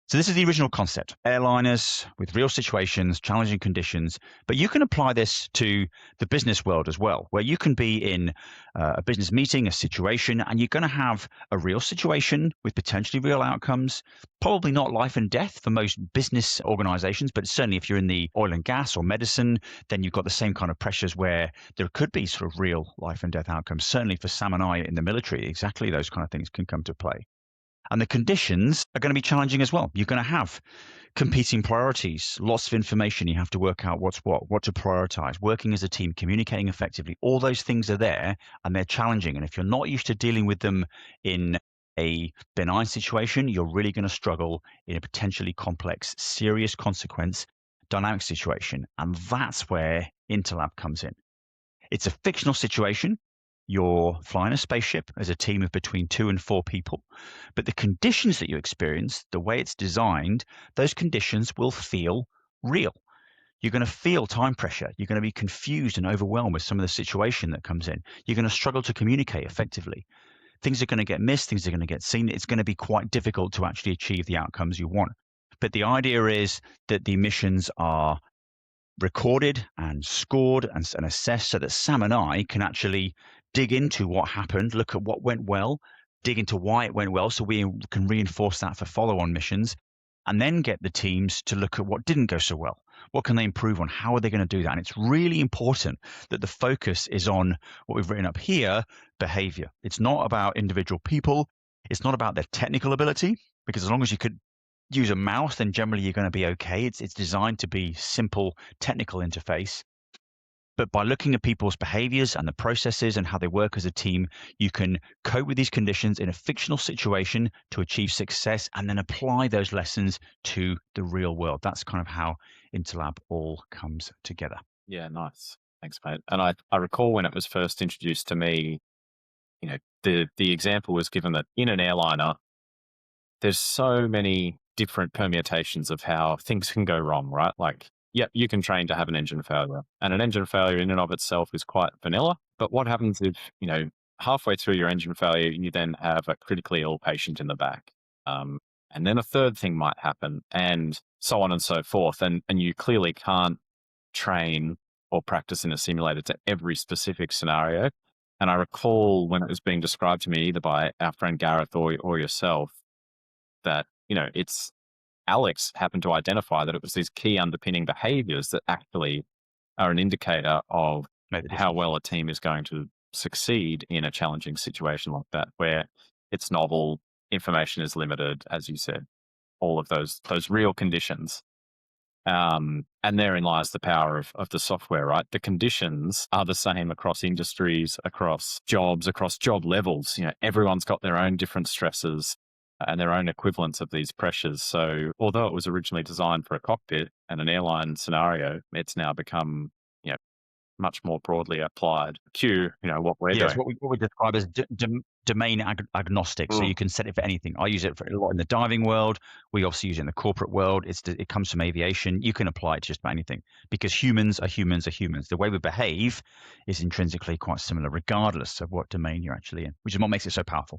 So this is the original concept, airliners with real situations, challenging conditions, but you can apply this to the business world as well, where you can be in a business meeting, a situation, and you're going to have a real situation with potentially real outcomes, probably not life and death for most business organizations, but certainly if you're in the oil and gas or medicine, then you've got the same kind of pressures where there could be sort of real life and death outcomes. Certainly for Sam and I in the military, exactly those kind of things can come to play. And the conditions are going to be challenging as well. You're going to have competing priorities, lots of information. You have to work out what's what to prioritize, working as a team, communicating effectively. All those things are there and they're challenging. And if you're not used to dealing with them in a benign situation, you're really going to struggle in a potentially complex, serious consequence, dynamic situation. And that's where Interlab comes in. It's a fictional situation. You're flying a spaceship as a team of between 2 and 4 people, but the conditions that you experience, the way it's designed, those conditions will feel real. You're going to feel time pressure. You're going to be confused and overwhelmed with some of the situation that comes in. You're going to struggle to communicate effectively. Things are going to get missed. Things are going to get seen. It's going to be quite difficult to actually achieve the outcomes you want. But the idea is that the missions are recorded and scored and assessed so that Sam and I can actually dig into what happened, look at what went well, dig into why it went well so we can reinforce that for follow-on missions, and then get the teams to look at what didn't go so well. What can they improve on? How are they going to do that? And it's really important that the focus is on what we've written up here, behavior. It's not about individual people. It's not about their technical ability, because as long as you could use a mouse, then generally you're going to be okay. It's designed to be simple technical interface. But by looking at people's behaviors and the processes and how they work as a team, you can cope with these conditions in a fictional situation to achieve success and then apply those lessons to the real world. That's kind of how Interlab all comes together. Yeah, nice. Thanks, mate. And I recall when it was first introduced to me, the example was given that in an airliner, there's so many different permutations of how things can go wrong, right? Like, yep, you can train to have an engine failure, and an engine failure in and of itself is quite vanilla. But what happens if, halfway through your engine failure, you then have a critically ill patient in the back? And then a third thing might happen, and so on and so forth. And you clearly can't train or practice in a simulator to every specific scenario. And I recall when it was being described to me, either by our friend Gareth or yourself, that, it's Alex happened to identify that it was these key underpinning behaviors that actually are an indicator of how well a team is going to succeed in a challenging situation like that, where it's novel, information is limited, as you said, all of those real conditions. And therein lies the power of the software, right? The conditions are the same across industries, across jobs, across job levels. Everyone's got their own different stresses and their own equivalents of these pressures. So although it was originally designed for a cockpit and an airline scenario, it's now become, much more broadly applied. What we're doing. What we describe as domain agnostic. So you can set it for anything. I use it for a lot in the diving world. We also use it in the corporate world. It comes from aviation. You can apply it to just about anything because humans are humans are humans. The way we behave is intrinsically quite similar, regardless of what domain you're actually in, which is what makes it so powerful.